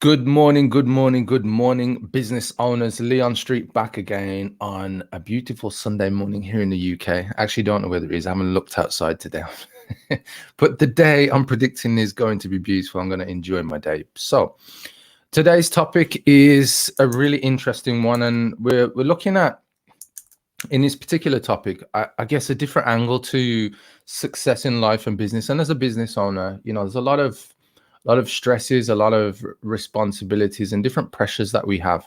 Good morning, good morning, good morning, business owners. Leon Street back again on a beautiful Sunday morning here in the UK. I actually don't know whether it is. I haven't looked outside today. But the day I'm predicting is going to be beautiful. I'm going to enjoy my day. So today's topic is a really interesting one, and we're looking at, in this particular topic, I guess a different angle to success in life and business. And as a business owner, there's a lot of stresses, a lot of responsibilities and different pressures that we have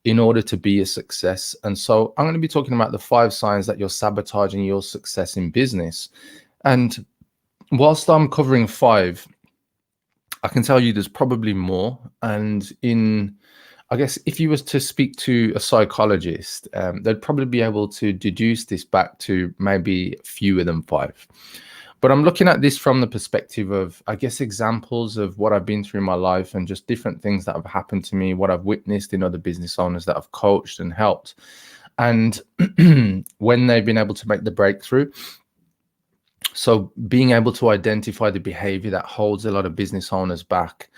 in order to be a success. And so I'm going to be talking about the 5 signs that you're sabotaging your success in business. And whilst I'm covering 5, I can tell you there's probably more. And I guess if you was to speak to a psychologist, they'd probably be able to deduce this back to maybe fewer than 5. But I'm looking at this from the perspective of, I guess, examples of what I've been through in my life and just different things that have happened to me, what I've witnessed in other business owners that I've coached and helped. And when they've been able to make the breakthrough. So being able to identify the behavior that holds a lot of business owners back,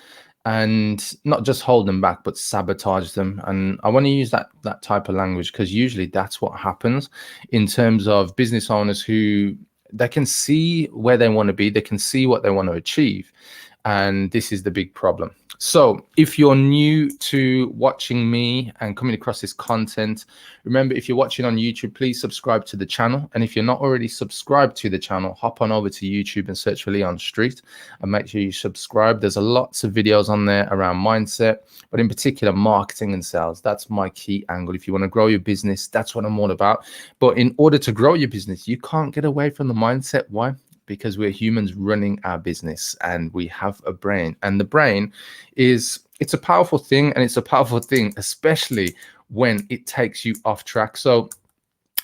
and not just hold them back, but sabotage them. And I want to use that type of language because usually that's what happens in terms of business owners who they can see where they want to be, they can see what they want to achieve. And this is the big problem. So if you're new to watching me and coming across this content, remember, if you're watching on YouTube, please subscribe to the channel. And if you're not already subscribed to the channel, hop on over to YouTube and search for Leon Street and make sure you subscribe. There's lots of videos on there around mindset, but in particular, marketing and sales. That's my key angle. If you want to grow your business, that's what I'm all about. But in order to grow your business, you can't get away from the mindset. Why? Because we're humans running our business and we have a brain, and the brain it's a powerful thing, and it's a powerful thing especially when it takes you off track. So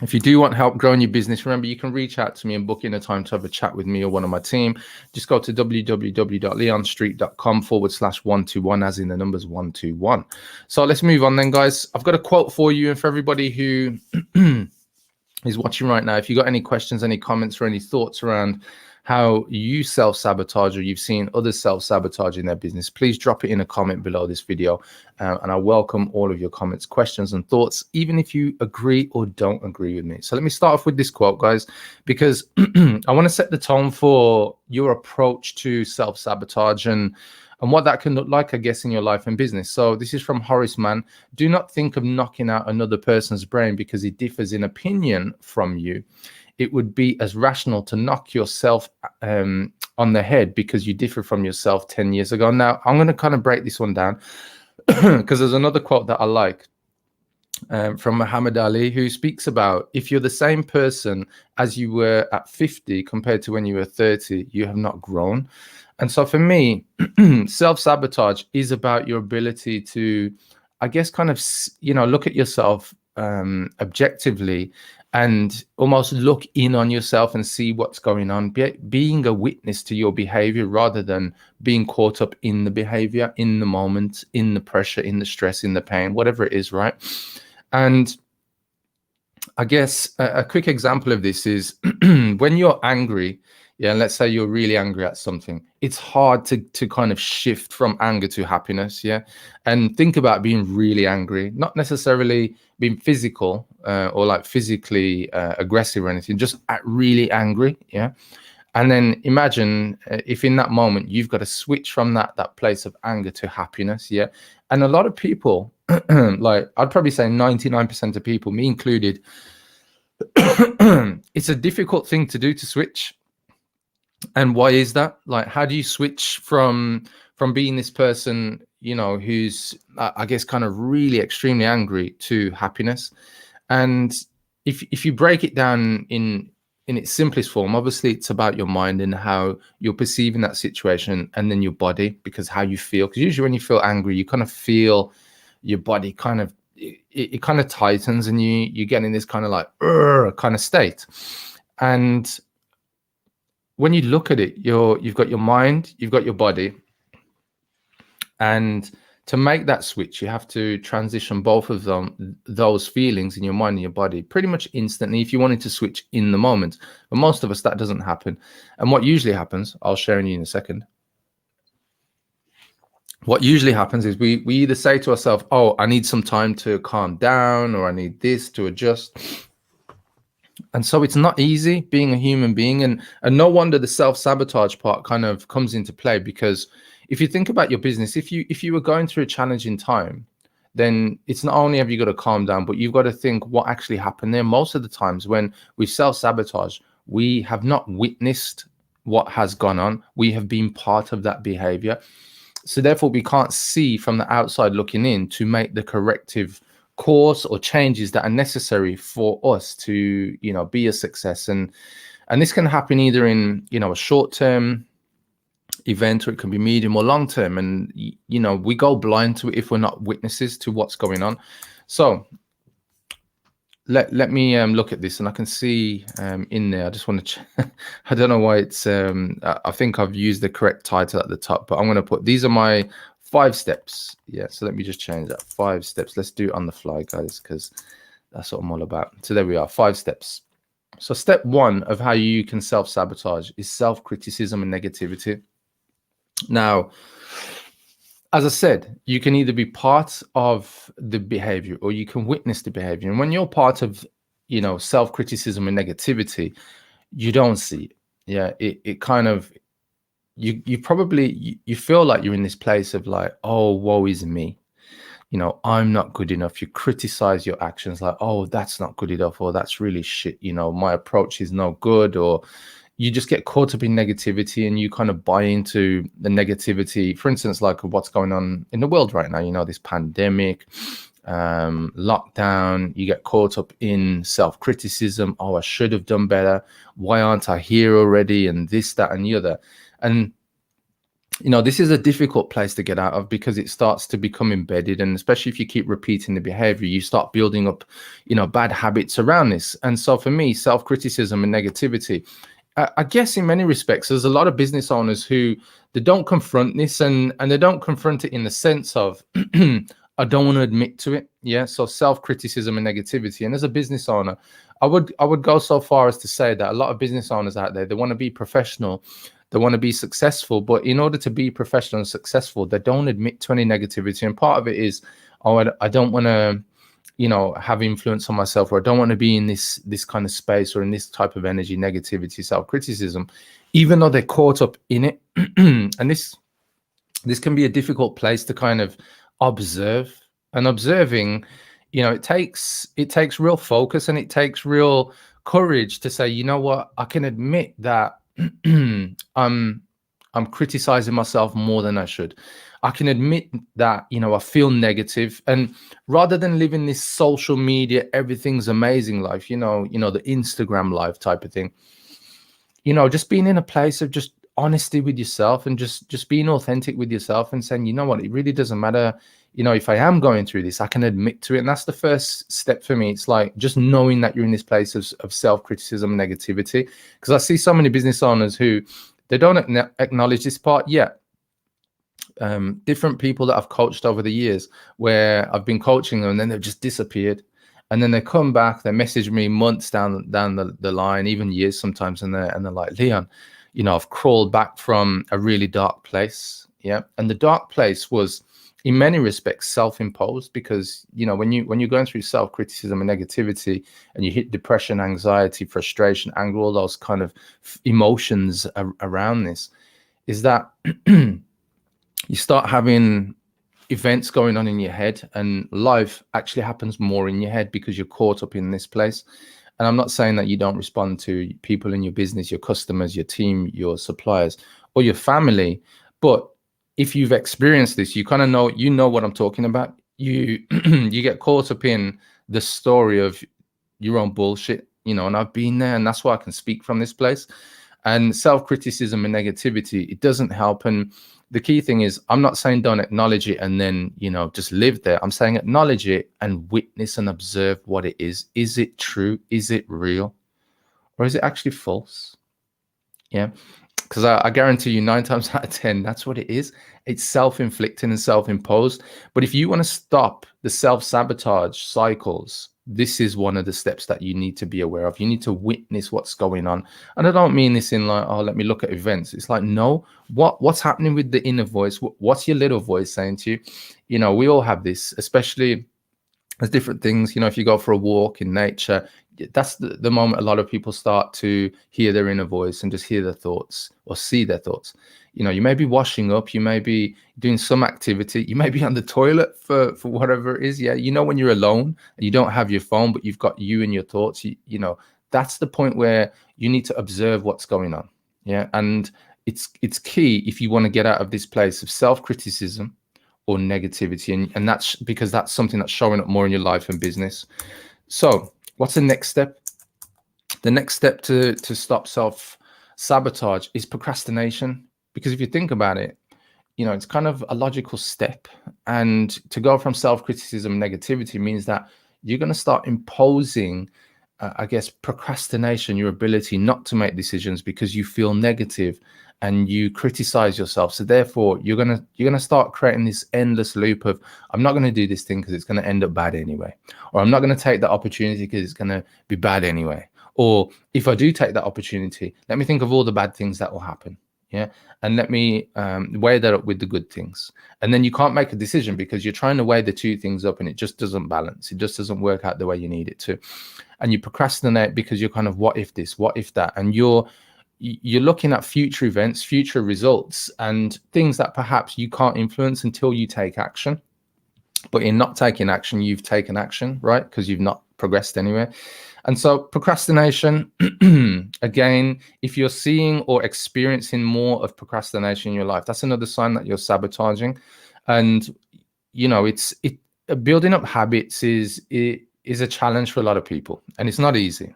if you do want help growing your business, remember, you can reach out to me and book in a time to have a chat with me or one of my team. Just go to www.leonstreet.com/121, as in the numbers 121. So let's move on then, guys. I've got a quote for you, and for everybody who is watching right now, if you got any questions, any comments, or any thoughts around how you self-sabotage or you've seen others self-sabotage in their business, please drop it in a comment below this video. And I welcome all of your comments, questions, and thoughts, even if you agree or don't agree with me. So let me start off with this quote, guys, because I want to set the tone for your approach to self-sabotage and what that can look like, I guess, in your life and business. So this is from Horace Mann. Do not think of knocking out another person's brain because he differs in opinion from you. It would be as rational to knock yourself on the head because you differ from yourself 10 years ago. Now, I'm going to kind of break this one down because there's another quote that I like from Muhammad Ali, who speaks about, if you're the same person as you were at 50 compared to when you were 30, you have not grown. And so for me, self-sabotage is about your ability to, I guess, kind of, look at yourself objectively and almost look in on yourself and see what's going on, being a witness to your behavior rather than being caught up in the behavior, in the moment, in the pressure, in the stress, in the pain, whatever it is, right? And I guess a quick example of this is when you're angry, let's say you're really angry at something, it's hard to kind of shift from anger to happiness, and think about being really angry, not necessarily being physical or like physically aggressive or anything, just really angry, and then imagine if in that moment you've got to switch from that place of anger to happiness, and a lot of people, like I'd probably say 99% of people, me included, it's a difficult thing to do, to switch. And why is that? Like, how do you switch from being this person, who's, I guess, kind of really extremely angry to happiness? And if you break it down in its simplest form, obviously it's about your mind and how you're perceiving that situation, and then your body, because how you feel. Because usually when you feel angry, you kind of feel your body kind of, it kind of tightens, and you get in this kind of like kind of state. And when you look at it, you've got your mind, you've got your body, and to make that switch, you have to transition both of those feelings in your mind and your body pretty much instantly if you wanted to switch in the moment. But most of us, that doesn't happen. And what usually happens, I'll share with you in a second. what usually happens is we either say to ourselves, oh, I need some time to calm down, or I need this to adjust. And so it's not easy being a human being, and no wonder the self-sabotage part kind of comes into play, because if you think about your business, if you were going through a challenging time, then it's not only have you got to calm down, but you've got to think what actually happened there. Most of the times when we self-sabotage, we have not witnessed what has gone on. We have been part of that behavior. So therefore we can't see from the outside looking in to make the corrective course or changes that are necessary for us to, be a success. And this can happen either in, a short term event, or it can be medium or long term. And we go blind to it if we're not witnesses to what's going on. So let me look at this, and I can see in there, I just want to I don't know why it's I think I've used the correct title at the top, but I'm going to put, these are my 5 steps. Yeah, so let me just change that. 5 steps. Let's do it on the fly, guys, because that's what I'm all about. So there we are, 5 steps. So step 1 of how you can self-sabotage is self-criticism and negativity. Now, as I said, you can either be part of the behavior or you can witness the behavior. And when you're part of, self-criticism and negativity, you don't see it. Yeah, it kind of, you probably, you feel like you're in this place of like, oh, woe is me. I'm not good enough. You criticize your actions like, oh, that's not good enough, or that's really shit. My approach is no good, or you just get caught up in negativity and you kind of buy into the negativity. For instance, like what's going on in the world right now, this pandemic, lockdown, you get caught up in self-criticism. Oh, I should have done better. Why aren't I here already? And this, that, and the other. And this is a difficult place to get out of, because it starts to become embedded. And especially if you keep repeating the behavior, you start building up, bad habits around this. And so for me, self-criticism and negativity, I guess in many respects, there's a lot of business owners who they don't confront this, and they don't confront it in the sense of, I don't want to admit to it. Yeah. So self-criticism and negativity. And as a business owner, I would go so far as to say that a lot of business owners out there, they want to be professional, they want to be successful, but in order to be professional and successful, they don't admit to any negativity. And part of it is, oh, I don't want to, have influence on myself, or I don't want to be in this kind of space or in this type of energy, negativity, self-criticism, even though they're caught up in it. And this can be a difficult place to kind of observe. And observing, it takes real focus, and it takes real courage to say, you know what, I can admit that I'm criticizing myself more than I should. I can admit that, I feel negative. And rather than living this social media, everything's amazing life, the Instagram life type of thing, just being in a place of just honesty with yourself, and just being authentic with yourself, and saying, you know what, it really doesn't matter. If I am going through this, I can admit to it. And that's the first step for me. It's like just knowing that you're in this place of self-criticism, negativity. Because I see so many business owners who they don't acknowledge this part yet. Different people that I've coached over the years, where I've been coaching them and then they've just disappeared, and then they come back, they message me months down the line, even years sometimes, and they're like, Leon, I've crawled back from a really dark place. Yeah. And the dark place was in many respects self-imposed, because when you're going through self-criticism and negativity, and you hit depression, anxiety, frustration, anger, all those kind of emotions around this, is that you start having events going on in your head, and life actually happens more in your head because you're caught up in this place. And I'm not saying that you don't respond to people in your business, your customers, your team, your suppliers, or your family, but if you've experienced this, you kind of know what I'm talking about. You you get caught up in the story of your own bullshit, and I've been there, and that's why I can speak from this place. And self-criticism and negativity, it doesn't help. And the key thing is, I'm not saying don't acknowledge it and then, just live there. I'm saying acknowledge it and witness and observe what it is. Is it true? Is it real? Or is it actually false? Yeah. Because I guarantee you 9 times out of 10, that's what it is. It's self-inflicting and self-imposed. But if you want to stop the self-sabotage cycles, this is one of the steps that you need to be aware of. You need to witness what's going on. And I don't mean this in like, oh, let me look at events. It's like, no, what's happening with the inner voice? What's your little voice saying to you? You know, we all have this, especially as different things. You know, if you go for a walk in nature, that's the moment a lot of people start to hear their inner voice and just hear their thoughts or see their thoughts. You know, you may be washing up, you may be doing some activity, you may be on the toilet for whatever it is. Yeah, you know, when you're alone and you don't have your phone, but you've got you and your thoughts, you know, that's the point where you need to observe what's going on. Yeah, and it's key if you want to get out of this place of self-criticism or negativity, and that's because that's something that's showing up more in your life and business. So what's the next step? The next step to stop self-sabotage is procrastination. Because if you think about it, you know, it's kind of a logical step. And to go from self-criticism, negativity means that you're going to start imposing, I guess, procrastination, your ability not to make decisions because you feel negative and you criticize yourself. So therefore, you're gonna start creating this endless loop of, I'm not going to do this thing because it's going to end up bad anyway, or I'm not going to take that opportunity because it's going to be bad anyway, or if I do take that opportunity, let me think of all the bad things that will happen. Yeah, and let me weigh that up with the good things. And then you can't make a decision because you're trying to weigh the two things up and it just doesn't balance. It just doesn't work out the way you need it to. And you procrastinate because you're kind of, what if this, what if that? And you're looking at future events, future results, and things that perhaps you can't influence until you take action. But in not taking action, you've taken action, right? Because you've not progressed anywhere. And so procrastination, again, if you're seeing or experiencing more of procrastination in your life, that's another sign that you're sabotaging. And, you know, building up habits is a challenge for a lot of people, and it's not easy.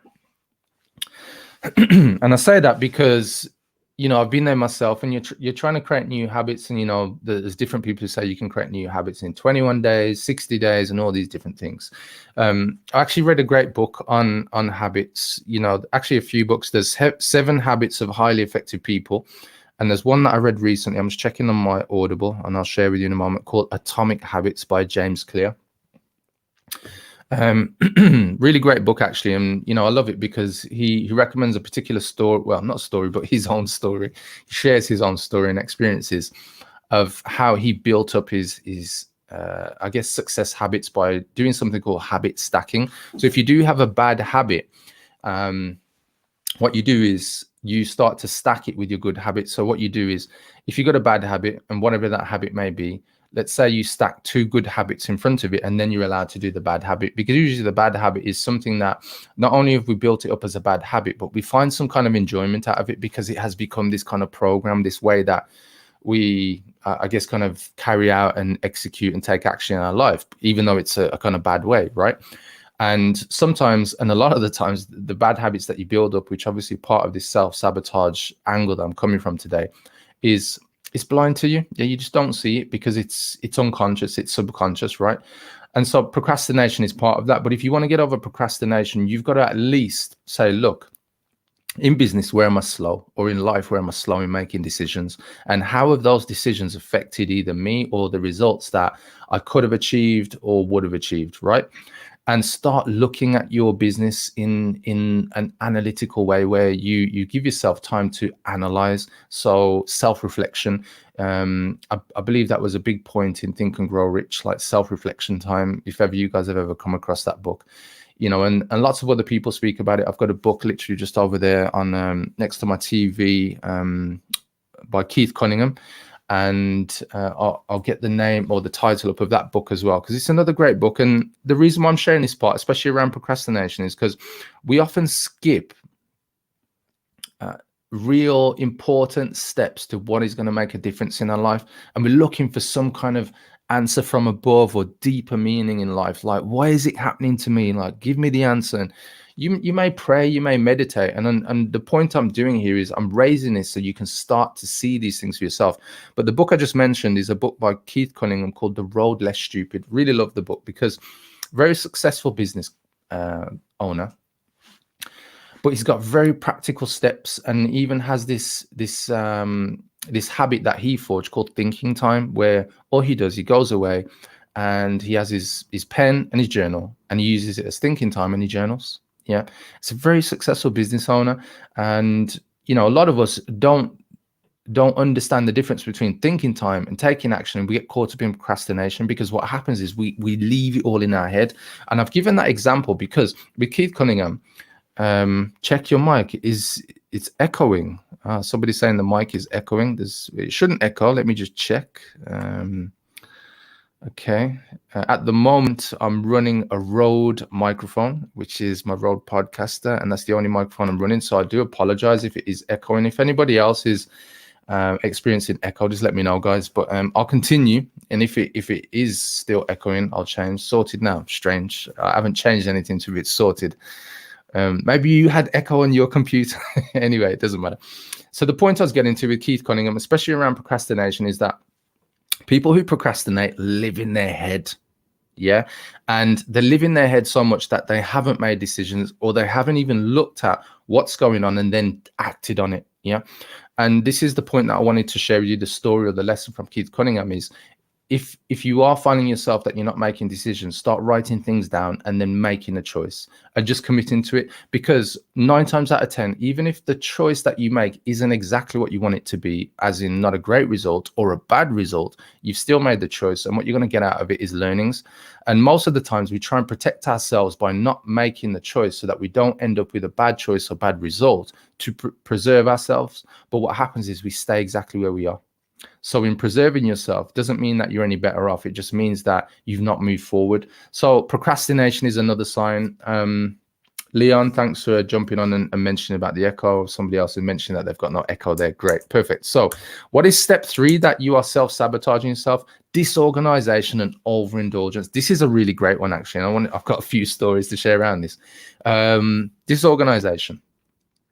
And I say that because, you know, I've been there myself, and you're trying to create new habits, and, you know, there's different people who say you can create new habits in 21 days, 60 days, and all these different things. I actually read a great book on habits, you know, actually a few books. There's 7 Habits of Highly Effective People. And there's one that I read recently, I'm just checking on my Audible, and I'll share with you in a moment, called Atomic Habits by James Clear. Really great book, actually. And, you know, I love it because he recommends a particular story, well, not story, but his own story. He shares his own story and experiences of how he built up his I guess, success habits by doing something called habit stacking. So if you do have a bad habit, what you do is you start to stack it with your good habits. So what you do is, if you've got a bad habit, and whatever that habit may be, let's say you stack 2 good habits in front of it, and then you're allowed to do the bad habit. Because usually the bad habit is something that not only have we built it up as a bad habit, but we find some kind of enjoyment out of it because it has become this kind of program, this way that we, I guess, kind of carry out and execute and take action in our life, even though it's a kind of bad way, right? And sometimes, and a lot of the times, the bad habits that you build up, which obviously part of this self-sabotage angle that I'm coming from today, is it's blind to you. Yeah, you just don't see it because it's unconscious, it's subconscious, right? And so procrastination is part of that. But if you want to get over procrastination, you've got to at least say, look, in business, where am I slow? Or in life, where am I slow in making decisions? And how have those decisions affected either me or the results that I could have achieved or would have achieved, right? And start looking at your business in an analytical way, where you give yourself time to analyze. So self-reflection, I believe that was a big point in Think and Grow Rich, like self-reflection time. If ever you guys have ever come across that book, you know, and lots of other people speak about it. I've got a book literally just over there on next to my TV by Keith Cunningham. And I'll get the name or the title up of that book as well, because it's another great book. And the reason why I'm sharing this part, especially around procrastination, is because we often skip real important steps to what is going to make a difference in our life. And we're looking for some kind of answer from above or deeper meaning in life. Like, why is it happening to me? Like, give me the answer. And you may pray, you may meditate. And the point I'm doing here is I'm raising this so you can start to see these things for yourself. But the book I just mentioned is a book by Keith Cunningham called The Road Less Stupid. Really love the book because very successful business owner, but he's got very practical steps, and even has this habit that he forged called thinking time, where all he does, he goes away and he has his pen and his journal, and he uses it as thinking time, and he journals. Yeah, it's a very successful business owner, and a lot of us don't understand the difference between thinking time and taking action, and we get caught up in procrastination, because what happens is we leave it all in our head. And I've given that example because with Keith Cunningham, check your mic, it's echoing. Somebody's saying the mic is echoing. It shouldn't echo. Let me just check. Okay. At the moment, I'm running a Rode microphone, which is my Rode Podcaster, and that's the only microphone I'm running. So I do apologize if it is echoing. If anybody else is experiencing echo, just let me know, guys. But I'll continue, and if it is still echoing, I'll change. Sorted now. Strange. I haven't changed anything to it. Sorted. Maybe you had echo on your computer. Anyway, it doesn't matter. So the point I was getting to with Keith Cunningham, especially around procrastination, is that people who procrastinate live in their head. Yeah. And they live in their head so much that they haven't made decisions, or they haven't even looked at what's going on and then acted on it. Yeah. And this is the point that I wanted to share with you. The story or the lesson from Keith Cunningham is, if you are finding yourself that you're not making decisions, start writing things down and then making a choice and just committing to it. Because 9 times out of 10, even if the choice that you make isn't exactly what you want it to be, as in not a great result or a bad result, you've still made the choice, and what you're going to get out of it is learnings. And most of the times we try and protect ourselves by not making the choice so that we don't end up with a bad choice or bad result to preserve ourselves. But what happens is we stay exactly where we are. So in preserving yourself doesn't mean that you're any better off. It just means that you've not moved forward. So procrastination is another sign. Leon, thanks for jumping on and mentioning about the echo. Somebody else had mentioned that they've got no echo there. Great. Perfect. So what is step 3 that you are self-sabotaging yourself? Disorganization and overindulgence. This is a really great one, actually. I've got a few stories to share around this. Disorganization.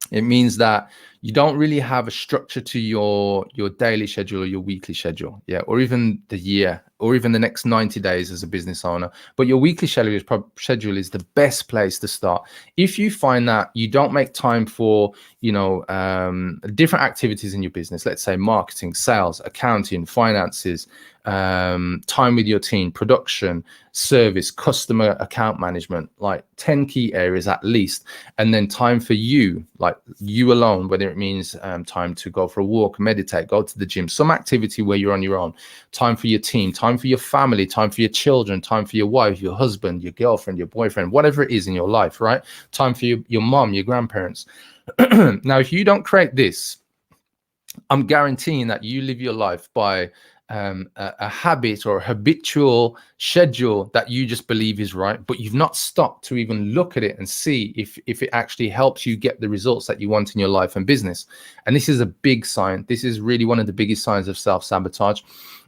It means that you don't really have a structure to your daily schedule or your weekly schedule, yeah, or even the year, or even the next 90 days as a business owner. But your weekly schedule is the best place to start. If you find that you don't make time for, different activities in your business, let's say marketing, sales, accounting, finances, time with your team, production, service, customer account management, like 10 key areas at least, and then time for you, like you alone, whether it means time to go for a walk, meditate, go to the gym, some activity where you're on your own, time for your team, time for your family, time for your children, time for your wife, your husband, your girlfriend, your boyfriend, whatever it is in your life, right? Time for your mom, your grandparents. Now, if you don't create this, I'm guaranteeing that you live your life by a habit or a habitual schedule that you just believe is right, but you've not stopped to even look at it and see if it actually helps you get the results that you want in your life and business. And this is a big sign. This is really one of the biggest signs of self-sabotage.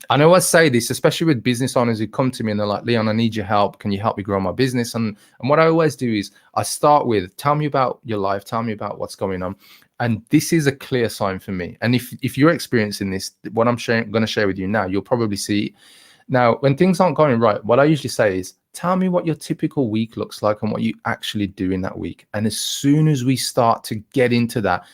I know I say this, especially with business owners who come to me and they're like, Leon, I need your help. Can you help me grow my business? And what I always do is I start with, tell me about your life. Tell me about what's going on. And this is a clear sign for me. And if you're experiencing this, what I'm going to share with you now, you'll probably see. Now, when things aren't going right, what I usually say is, tell me what your typical week looks like and what you actually do in that week. And as soon as we start to get into that,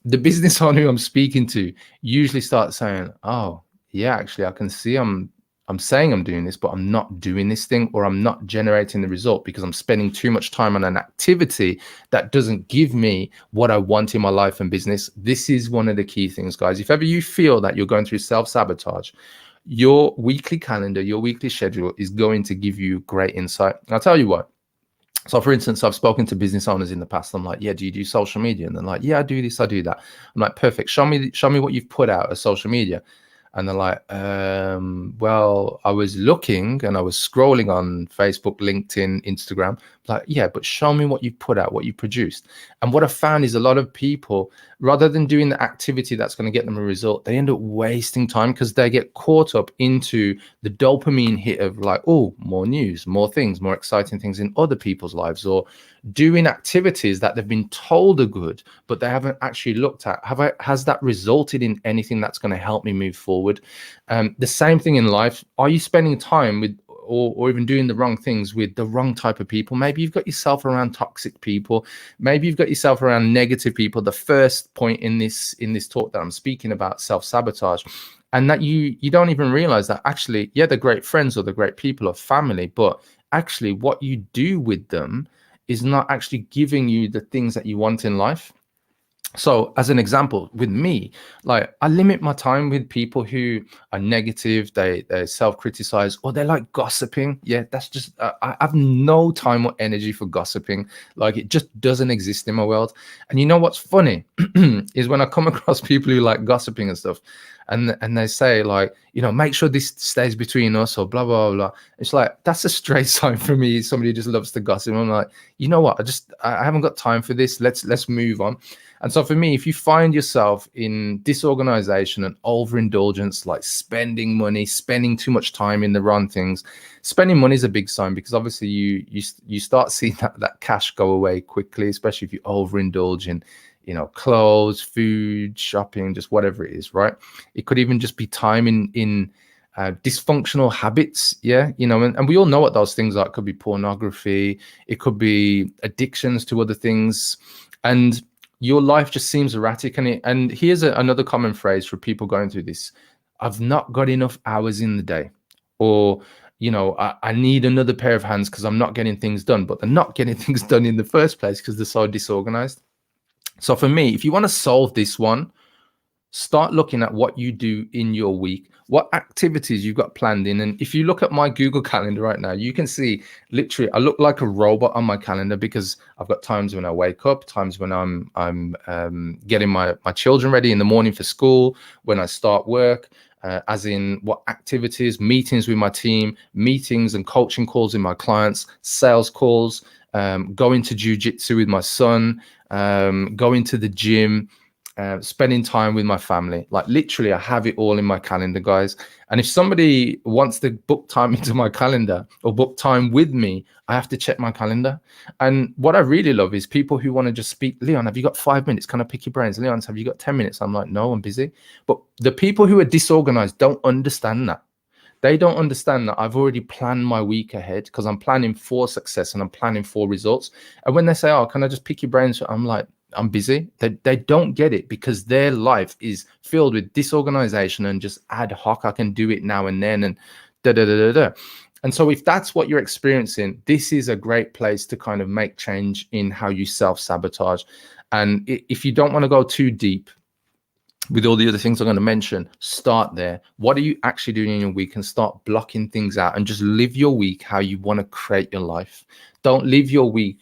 the business owner who I'm speaking to usually starts saying, oh, yeah, actually, I can see I'm saying I'm doing this, but I'm not doing this thing, or I'm not generating the result because I'm spending too much time on an activity that doesn't give me what I want in my life and business. This is one of the key things, guys. If ever you feel that you're going through self-sabotage, your weekly calendar, your weekly schedule is going to give you great insight. And I'll tell you what. So for instance, I've spoken to business owners in the past. I'm like, yeah, do you do social media? And they're like, yeah, I do this, I do that. I'm like, perfect. Show me what you've put out as social media. And they're like, well, I was looking and I was scrolling on Facebook, LinkedIn, Instagram. Like, yeah, but show me what you put out, what you produced. And what I found is a lot of people, rather than doing the activity that's going to get them a result, they end up wasting time because they get caught up into the dopamine hit of like, oh, more news, more things, more exciting things in other people's lives, or doing activities that they've been told are good, but they haven't actually looked at, has that resulted in anything that's going to help me move forward? The same thing in life. Are you spending time with, or even doing the wrong things with the wrong type of people. Maybe you've got yourself around toxic people. Maybe you've got yourself around negative people. The first point in this talk that I'm speaking about, self-sabotage, and that you don't even realize that actually, yeah, they're great friends or they're great people or family, but actually what you do with them is not actually giving you the things that you want in life. So as an example, with me, like I limit my time with people who are negative, they self-criticize, or they like gossiping. Yeah, that's just I have no time or energy for gossiping. Like it just doesn't exist in my world. And you know what's funny is when I come across people who like gossiping and stuff, and they say like, you know, make sure this stays between us or blah blah blah. It's like that's a straight sign for me. Somebody just loves to gossip. I'm like, you know what? I haven't got time for this. Let's move on. And so for me, if you find yourself in disorganization and overindulgence, like spending money, spending too much time in the wrong things, spending money is a big sign, because obviously you start seeing that cash go away quickly, especially if you overindulge in, you know, clothes, food, shopping, just whatever it is, right? It could even just be time in dysfunctional habits. Yeah, you know, and we all know what those things are. It could be pornography, it could be addictions to other things, and your life just seems erratic. And here's another common phrase for people going through this: I've not got enough hours in the day, or you know, I need another pair of hands because I'm not getting things done. But they're not getting things done in the first place because they're so disorganized. So for me, if you want to solve this one, start looking at what you do in your week, what activities you've got planned in. And if you look at my Google Calendar right now, you can see literally I look like a robot on my calendar, because I've got times when I wake up, times when I'm getting my children ready in the morning for school, when I start work, as in what activities, meetings with my team, meetings and coaching calls with my clients, sales calls, going to jiu-jitsu with my son, going to the gym, spending time with my family. Like literally I have it all in my calendar, guys. And if somebody wants to book time into my calendar or book time with me, I have to check my calendar. And what I really love is people who want to just speak. Leon, have you got 5 minutes? Can I pick your brains? Leon, have you got 10 minutes? I'm like, no, I'm busy. But the people who are disorganized don't understand that. They don't understand that I've already planned my week ahead, because I'm planning for success and I'm planning for results. And when they say, oh, can I just pick your brains? I'm like, I'm busy. They don't get it, because their life is filled with disorganization and just ad hoc. I can do it now and then and da da da da da. And so if that's what you're experiencing, this is a great place to kind of make change in how you self-sabotage. And if you don't want to go too deep with all the other things I'm going to mention, start there. What are you actually doing in your week, and start blocking things out and just live your week how you want to create your life. Don't live your week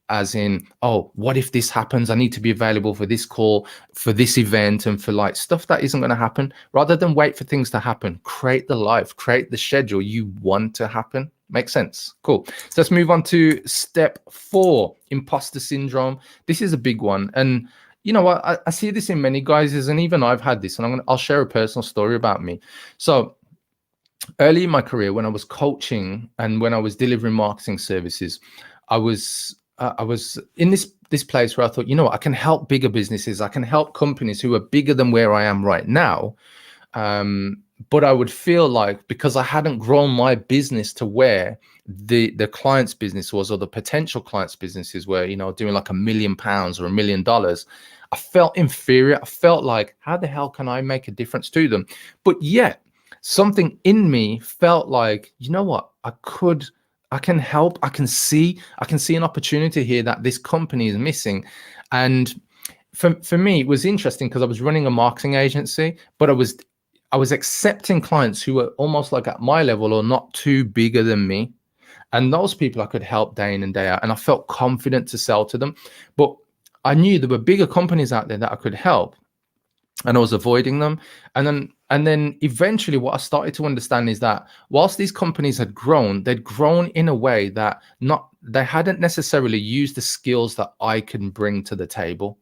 as in, oh, what if this happens? I need to be available for this call, for this event, and for like stuff that isn't going to happen. Rather than wait for things to happen, create the life, create the schedule you want to happen. Make sense? Cool. So let's move on to step 4, imposter syndrome. This is a big one. And you know what? I see this in many guys, and even I've had this, and I'll share a personal story about me. So early in my career, when I was coaching and when I was delivering marketing services, I was in this place where I thought, you know what, I can help bigger businesses, I can help companies who are bigger than where I am right now. But I would feel like, because I hadn't grown my business to where the client's business was, or the potential client's businesses were, you know, doing like £1 million or $1 million, I felt inferior. I felt like, how the hell can I make a difference to them? But yet something in me felt like, you know what, I can help. I can see an opportunity here that this company is missing. And for me, it was interesting because I was running a marketing agency, but I was accepting clients who were almost like at my level or not too bigger than me. And those people I could help day in and day out. And I felt confident to sell to them. But I knew there were bigger companies out there that I could help, and I was avoiding them. And then eventually what I started to understand is that whilst these companies had grown, they'd grown in a way that they hadn't necessarily used the skills that I can bring to the table.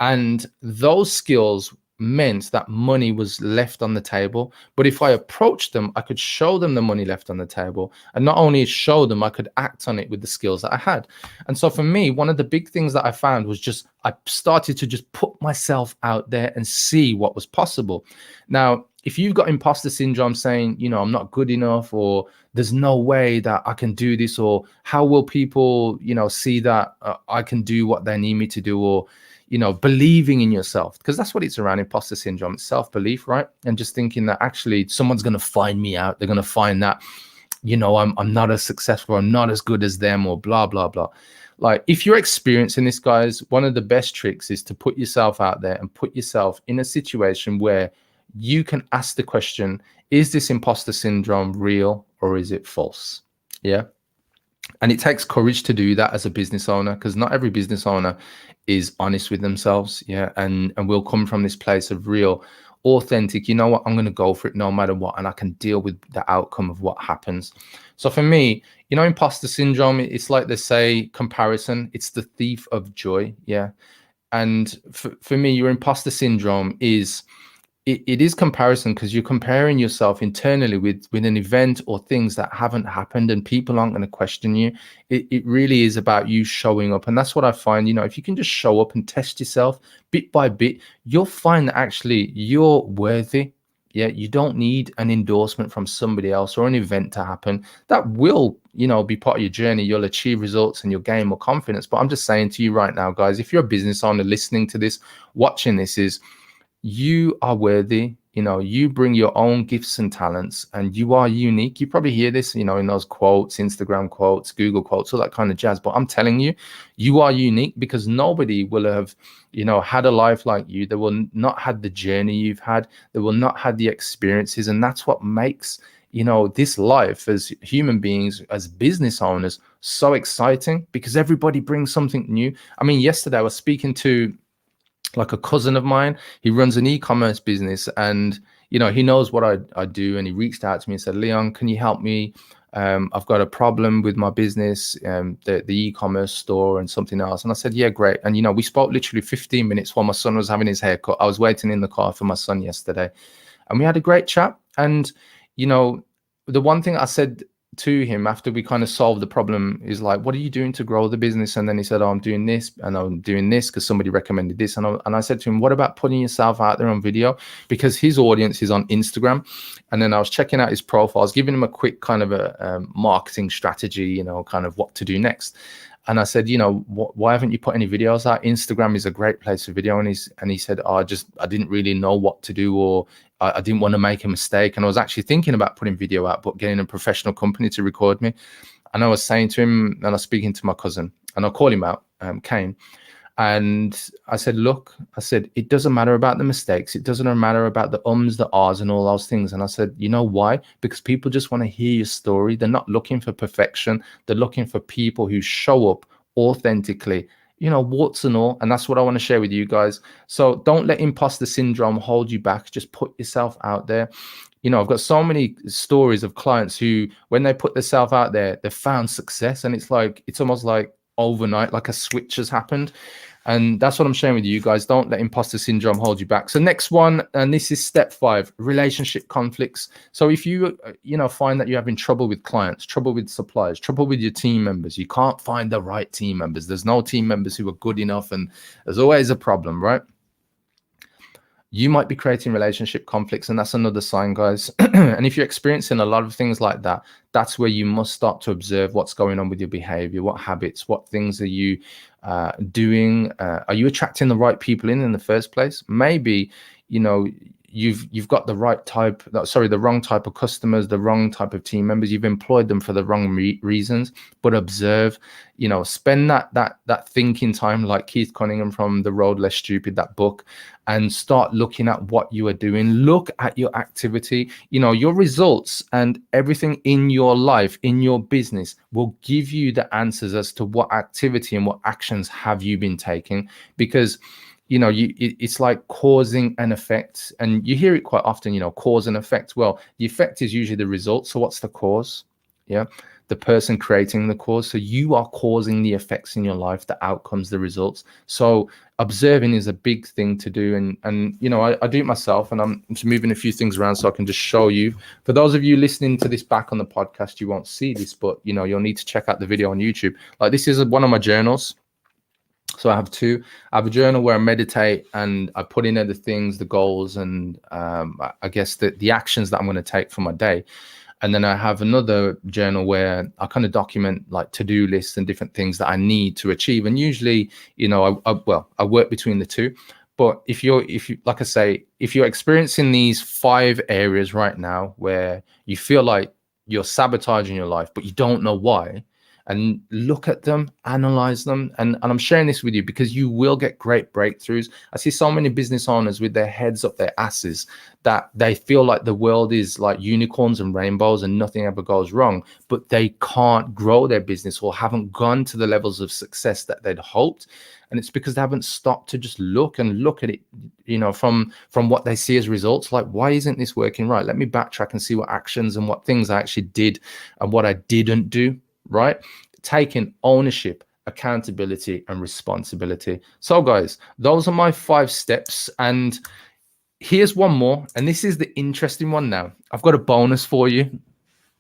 And those skills meant that money was left on the table. But if I approached them, I could show them the money left on the table. And not only show them, I could act on it with the skills that I had. And so for me, one of the big things that I found was I started to just put myself out there and see what was possible. Now, if you've got imposter syndrome saying, I'm not good enough, or there's no way that I can do this, or how will people, see that I can do what they need me to do, or, believing in yourself, because that's what it's around, imposter syndrome. It's self-belief, right? And just thinking that actually someone's going to find me out. They're going to find that, I'm not as successful, I'm not as good as them, or blah, blah, blah. Like, if you're experiencing this, guys, one of the best tricks is to put yourself out there and put yourself in a situation where you can ask the question, is this imposter syndrome real or is it false? Yeah. And it takes courage to do that as a business owner, because not every business owner is honest with themselves. Yeah. And we'll come from this place of real, authentic, you know what, I'm going to go for it no matter what, and I can deal with the outcome of what happens. So for me, imposter syndrome, it's like they say, comparison, it's the thief of joy. Yeah. And for me, your imposter syndrome is, it is comparison, because you're comparing yourself internally with an event or things that haven't happened, and people aren't going to question you. It really is about you showing up. And that's what I find, if you can just show up and test yourself bit by bit, you'll find that actually you're worthy. Yeah, you don't need an endorsement from somebody else or an event to happen. That will, be part of your journey. You'll achieve results and you'll gain more confidence. But I'm just saying to you right now, guys, if you're a business owner listening to this, watching this, is you are worthy. You bring your own gifts and talents, and you are unique. You probably hear this, in those quotes, Instagram quotes, Google quotes, all that kind of jazz. But I'm telling you, you are unique, because nobody will have, had a life like you. They will not had the journey you've had. They will not had the experiences. And that's what makes, this life as human beings, as business owners, so exciting, because everybody brings something new. I mean, yesterday I was speaking to like a cousin of mine. He runs an e-commerce business, and he knows what I do, and he reached out to me and said, Leon, can you help me? I've got a problem with my business, the e-commerce store and something else. And I said, yeah, great. And we spoke literally 15 minutes while my son was having his haircut. I was waiting in the car for my son yesterday, and we had a great chat. And the one thing I said to him after we kind of solved the problem is like, what are you doing to grow the business? And then he said, oh, I'm doing this and I'm doing this because somebody recommended this. And I said to him, what about putting yourself out there on video? Because his audience is on Instagram. And then I was checking out his profile. I was giving him a quick kind of a marketing strategy, kind of what to do next. And I said, why haven't you put any videos out? Instagram is a great place for video. And he said, oh, I didn't really know what to do, or I didn't want to make a mistake. And I was actually thinking about putting video out, but getting a professional company to record me. And I was saying to him, and I was speaking to my cousin, and I'll call him out, Kane. And I said, look, it doesn't matter about the mistakes. It doesn't matter about the ums, the ahs, and all those things. And I said, you know why? Because people just want to hear your story. They're not looking for perfection. They're looking for people who show up authentically, warts and all. And that's what I want to share with you guys. So don't let imposter syndrome hold you back. Just put yourself out there. I've got so many stories of clients who, when they put themselves out there, they found success. And it's almost like overnight, like a switch has happened. And that's what I'm sharing with you guys. Don't let imposter syndrome hold you back. So next one, and this is step 5, relationship conflicts. So if you, find that you're having trouble with clients, trouble with suppliers, trouble with your team members, you can't find the right team members. There's no team members who are good enough, and there's always a problem, right? You might be creating relationship conflicts, and that's another sign, guys. And if you're experiencing a lot of things like that, that's where you must start to observe what's going on with your behavior, what habits, what things are you doing? Are you attracting the right people in the first place? Maybe, you've got the wrong type of customers, the wrong type of team members. You've employed them for the wrong reasons. But observe, spend that thinking time, like Keith Cunningham from The Road Less Stupid, that book, and start looking at what you are doing. Look at your activity. Your results and everything in your life, in your business, will give you the answers as to what activity and what actions have you been taking. Because it's like causing an effect, and you hear it quite often, cause and effect. Well, the effect is usually the result. So what's the cause? Yeah, the person creating the cause. So you are causing the effects in your life, the outcomes, the results. So observing is a big thing to do. And I do it myself, and I'm just moving a few things around so I can just show you. For those of you listening to this back on the podcast, you won't see this, but you'll need to check out the video on YouTube. Like, this is one of my journals. So I have two. I have a journal where I meditate and I put in other things, the goals, and I guess the actions that I'm going to take for my day. And then I have another journal where I kind of document like to-do lists and different things that I need to achieve. And usually, I work between the two. But if you, like I say, if you're experiencing these 5 areas right now where you feel like you're sabotaging your life, but you don't know why, and look at them, analyze them. And I'm sharing this with you because you will get great breakthroughs. I see so many business owners with their heads up their asses that they feel like the world is like unicorns and rainbows and nothing ever goes wrong, but they can't grow their business or haven't gone to the levels of success that they'd hoped. And it's because they haven't stopped to just look at it, from what they see as results. Like, why isn't this working right? Let me backtrack and see what actions and what things I actually did and what I didn't do right. Taking ownership, accountability, and responsibility. So guys, those are my 5 steps. And here's one more, and this is the interesting one. Now I've got a bonus for you.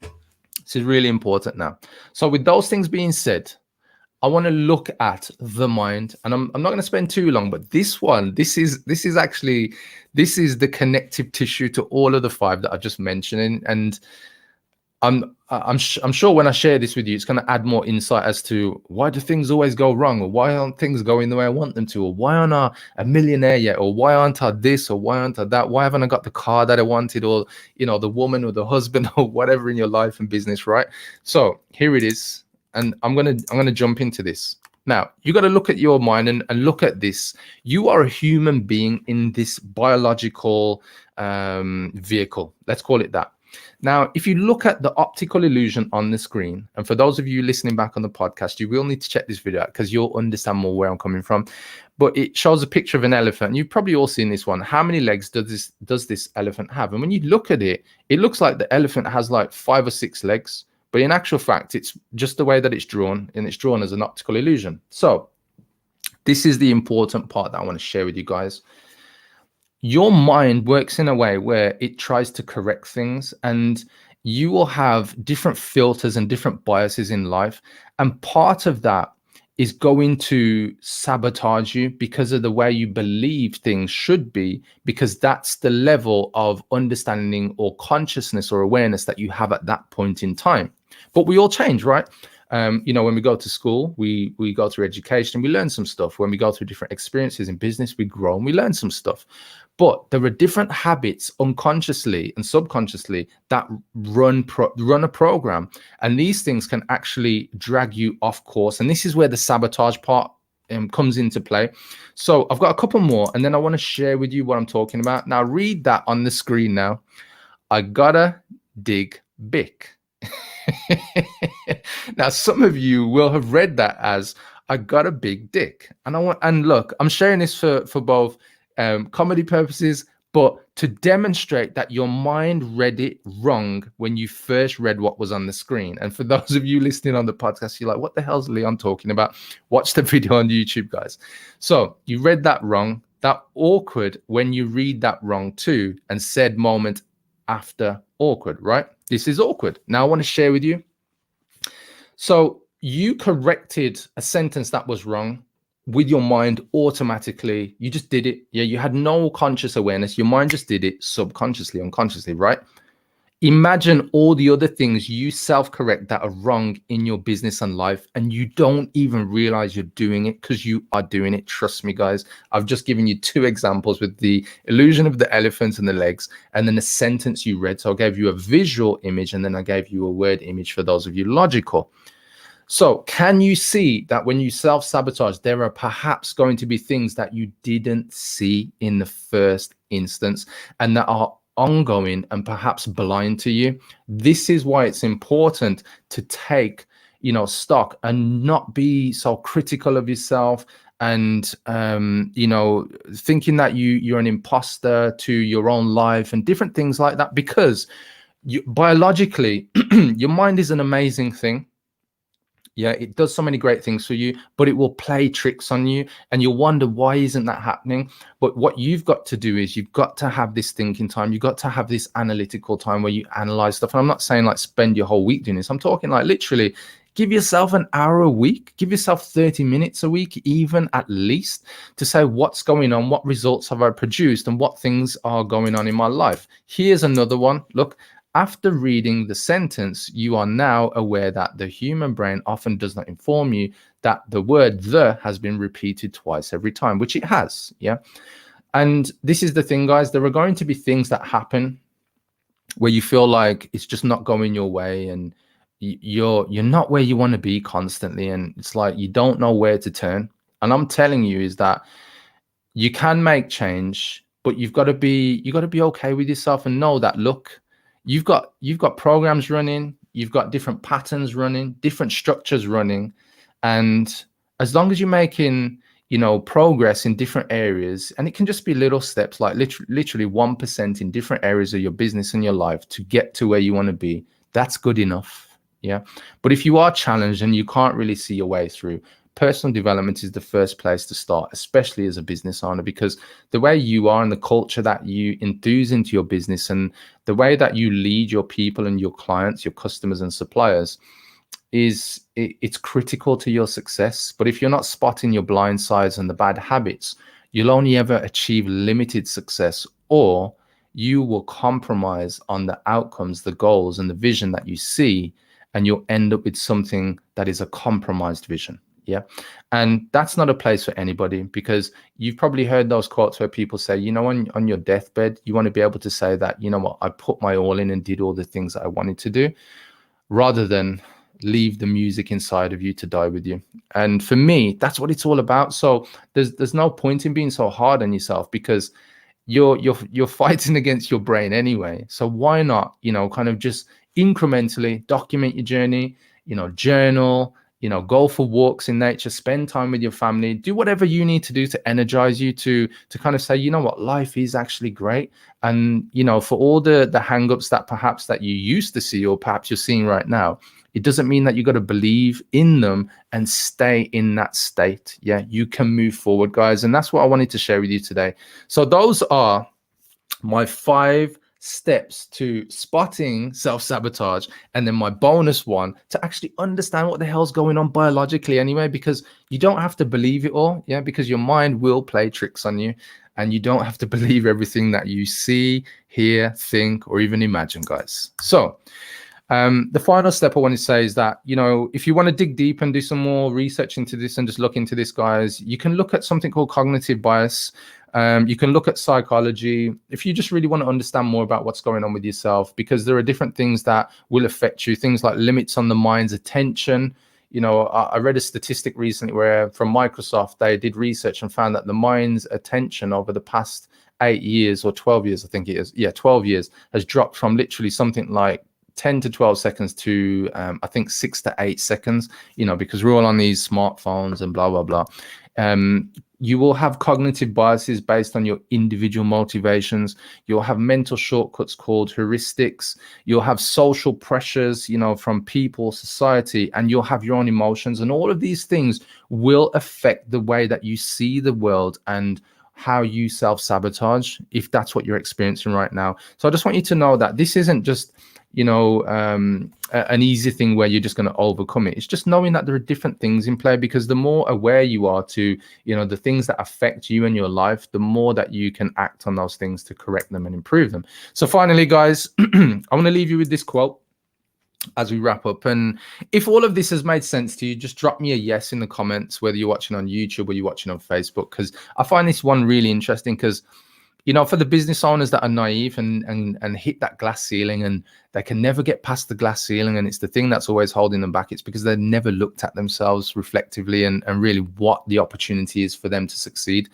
This is really important now. So with those things being said, I want to look at the mind, and I'm not going to spend too long, but this is the connective tissue to all of the 5 that I've just mentioned. And I'm sure when I share this with you, it's going to add more insight as to why do things always go wrong, or why aren't things going the way I want them to, or why aren't I a millionaire yet, or why aren't I this, or why aren't I that, why haven't I got the car that I wanted, or the woman or the husband or whatever in your life and business, right? So here it is, and I'm gonna jump into this. Now, you got to look at your mind and look at this. You are a human being in this biological vehicle. Let's call it that. Now, if you look at the optical illusion on the screen, and for those of you listening back on the podcast, you will need to check this video out because you'll understand more where I'm coming from. But it shows a picture of an elephant. You've probably all seen this one. How many legs does this elephant have? And when you look at it, it looks like the elephant has like 5 or 6 legs. But in actual fact, it's just the way that it's drawn, and it's drawn as an optical illusion. So this is the important part that I want to share with you guys. Your mind works in a way where it tries to correct things, and you will have different filters and different biases in life. And part of that is going to sabotage you because of the way you believe things should be, because that's the level of understanding or consciousness or awareness that you have at that point in time. But we all change, right? When we go to school, we go through education, we learn some stuff. When we go through different experiences in business, we grow and we learn some stuff. But there are different habits unconsciously and subconsciously that run a program. And these things can actually drag you off course. And this is where the sabotage part comes into play. So I've got a couple more, and then I want to share with you what I'm talking about. Now, read that on the screen now. I gotta dig big. Now, some of you will have read that as I got a big dick. And look, I'm sharing this for both comedy purposes, but to demonstrate that your mind read it wrong when you first read what was on the screen. And for those of you listening on the podcast, you're like, what the hell's Leon talking about? Watch the video on YouTube, guys. So you read that wrong. That awkward when you read that wrong too, and said moment after awkward, right? This is awkward. Now I want to share with you. So you corrected a sentence that was wrong with your mind automatically. You just did it. Yeah, you had no conscious awareness. Your mind just did it subconsciously, unconsciously, right? Imagine all the other things you self-correct that are wrong in your business and life, and you don't even realize you're doing it because you are doing it. Trust me, guys. I've just given you 2 examples with the illusion of the elephants and the legs, and then a sentence you read. So I gave you a visual image, and then I gave you a word image for those of you logical. So can you see that when you self-sabotage, there are perhaps going to be things that you didn't see in the first instance and that are ongoing and perhaps blind to you? This is why it's important to take, stock and not be so critical of yourself and, thinking that you're an imposter to your own life and different things like that, because biologically, your mind is an amazing thing. Yeah, it does so many great things for you, but it will play tricks on you and you'll wonder, why isn't that happening? But what you've got to do is you've got to have this thinking time. You've got to have this analytical time where you analyze stuff. And I'm not saying like spend your whole week doing this. I'm talking like literally Give yourself an hour a week, give yourself 30 minutes a week, even at least, to say what's going on, what results have I produced, and what things are going on in my life. Here's another one. Look, after reading the sentence, you are now aware that the human brain often does not inform you that the word "the" has been repeated twice every time, which it has. Yeah. And this is the thing, guys. There are going to be things that happen where you feel like it's just not going your way, and you're not where you want to be constantly, and it's like you don't know where to turn. And I'm telling you is that you can make change, but you got to be okay with yourself and know that, look, you've got programs running, you've got different patterns running, different structures running, and as long as you're making progress in different areas, and it can just be little steps, like literally 1% in different areas of your business and your life to get to where you want to be, that's good enough. Yeah. But if you are challenged and you can't really see your way through, personal development is the first place to start, especially as a business owner, because the way you are and the culture that you enthuse into your business and the way that you lead your people and your clients, your customers and suppliers, it's critical to your success. But if you're not spotting your blind sides and the bad habits, you'll only ever achieve limited success, or you will compromise on the outcomes, the goals, and the vision that you see, and you'll end up with something that is a compromised vision. Yeah. And that's not a place for anybody, because you've probably heard those quotes where people say, on your deathbed, you want to be able to say that, what, I put my all in and did all the things that I wanted to do, rather than leave the music inside of you to die with you. And for me, that's what it's all about. So there's no point in being so hard on yourself, because you're fighting against your brain anyway. So why not, kind of just incrementally document your journey, journal, go for walks in nature, spend time with your family, do whatever you need to do to energize you to kind of say, what, life is actually great. And, for all the hang-ups that perhaps that you used to see, or perhaps you're seeing right now, it doesn't mean that you got to believe in them and stay in that state. Yeah, you can move forward, guys. And that's what I wanted to share with you today. So those are my 5 steps to spotting self-sabotage, and then my bonus one to actually understand what the hell's going on biologically anyway, because you don't have to believe it all. Yeah, because your mind will play tricks on you, and you don't have to believe everything that you see, hear, think, or even imagine, guys. So the final step I want to say is that, if you want to dig deep and do some more research into this and just look into this, guys, you can look at something called cognitive bias. You can look at psychology if you just really want to understand more about what's going on with yourself, because there are different things that will affect you. Things like limits on the mind's attention. I read a statistic recently where from Microsoft, they did research and found that the mind's attention over the past 8 years or 12 years, I think it is. Yeah, 12 years has dropped from literally something like 10 to 12 seconds to I think 6 to 8 seconds, because we're all on these smartphones and blah, blah, blah. You will have cognitive biases based on your individual motivations. You'll have mental shortcuts called heuristics. You'll have social pressures, from people, society, and you'll have your own emotions. And all of these things will affect the way that you see the world and how you self-sabotage, if that's what you're experiencing right now. So I just want you to know that this isn't just an easy thing where you're just going to overcome it. It's just knowing that there are different things in play, because the more aware you are to the things that affect you in your life, the more that you can act on those things to correct them and improve them. So finally, guys, I want to leave you with this quote as we wrap up. And if all of this has made sense to you, just drop me a yes in the comments, whether you're watching on YouTube or you're watching on Facebook, because I find this one really interesting. Because for the business owners that are naive and hit that glass ceiling, and they can never get past the glass ceiling, and it's the thing that's always holding them back, it's because they've never looked at themselves reflectively and really what the opportunity is for them to succeed.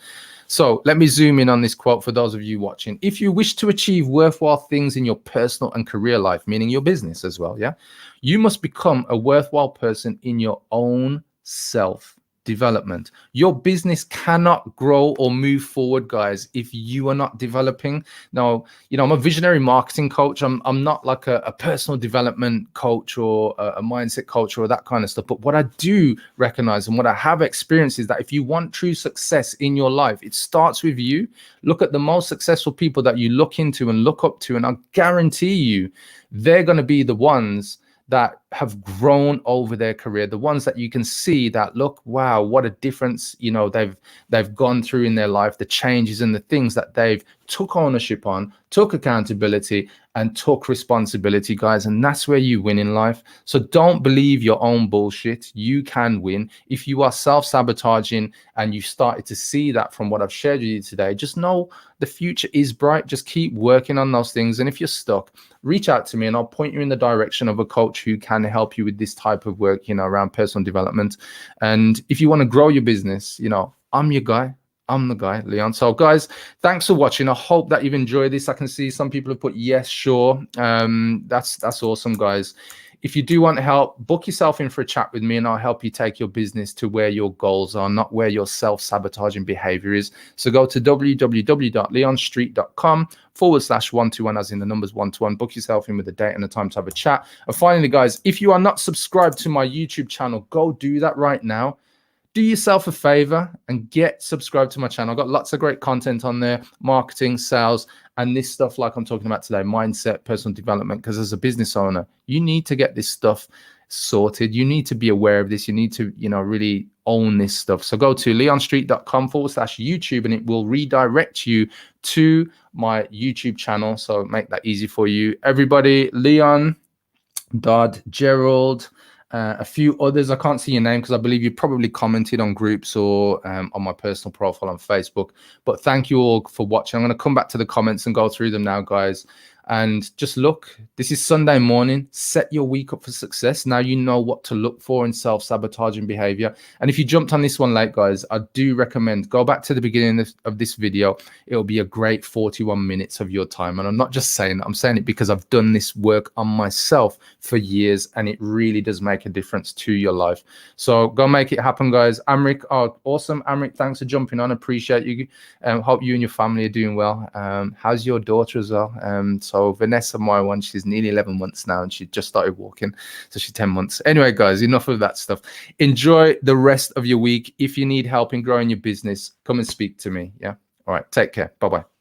So let me zoom in on this quote for those of you watching. If you wish to achieve worthwhile things in your personal and career life, meaning your business as well, yeah, you must become a worthwhile person in your own self development. Your business cannot grow or move forward, guys, if you are not developing. Now, I'm a visionary marketing coach. I'm not like a personal development coach or a mindset coach or that kind of stuff. But what I do recognize and what I have experienced is that if you want true success in your life, it starts with you. Look at the most successful people that you look into and look up to, and I guarantee you, they're going to be the ones that have grown over their career, the ones that you can see that, look, wow, what a difference, you know, they've gone through in their life, the changes and the things that they've took ownership on, took accountability, and took responsibility, guys. And that's where you win in life. So don't believe your own bullshit. You can win. If you are self-sabotaging and you started to see that from what I've shared with you today, just know the future is bright. Just keep working on those things. And if you're stuck, reach out to me and I'll point you in the direction of a coach who can help you with this type of work, you know, around personal development. And if you want to grow your business, you know, I'm your guy. I'm the guy, Leon. So guys, thanks for watching. I hope that you've enjoyed this. I can see some people have put yes, sure. That's awesome, guys. If you do want help, book yourself in for a chat with me and I'll help you take your business to where your goals are, not where your self-sabotaging behavior is. So go to www.leonstreet.com/121, as in the numbers 121. Book yourself in with a date and a time to have a chat. And finally, guys, if you are not subscribed to my YouTube channel, go do that right now. Do yourself a favor and get subscribed to my channel. I've got lots of great content on there, marketing, sales, and this stuff like I'm talking about today, mindset, personal development, because as a business owner, you need to get this stuff sorted. You need to be aware of this. You need to, you know, really own this stuff. So go to leonstreet.com/YouTube and it will redirect you to my YouTube channel. So make that easy for you. Everybody, Leon, Dodd, Gerald, a few others. I can't see your name because I believe you probably commented on groups or on my personal profile on Facebook. But thank you all for watching. I'm going to come back to the comments and go through them now, guys. And just look, this is Sunday morning. Set your week up for success. Now you know what to look for in self-sabotaging behavior. And if you jumped on this one late, guys, I do recommend go back to the beginning of this video. It'll be a great 41 minutes of your time. And I'm not just saying that, I'm saying it because I've done this work on myself for years and it really does make a difference to your life. So go make it happen, guys. Amrik, oh, awesome. Amrik, thanks for jumping on. Appreciate you. Hope you and your family are doing well. How's your daughter as well? So Vanessa, my one, she's nearly 11 months now and she just started walking. So she's 10 months. Anyway, guys, enough of that stuff. Enjoy the rest of your week. If you need help in growing your business, come and speak to me. Yeah. All right. Take care. Bye-bye.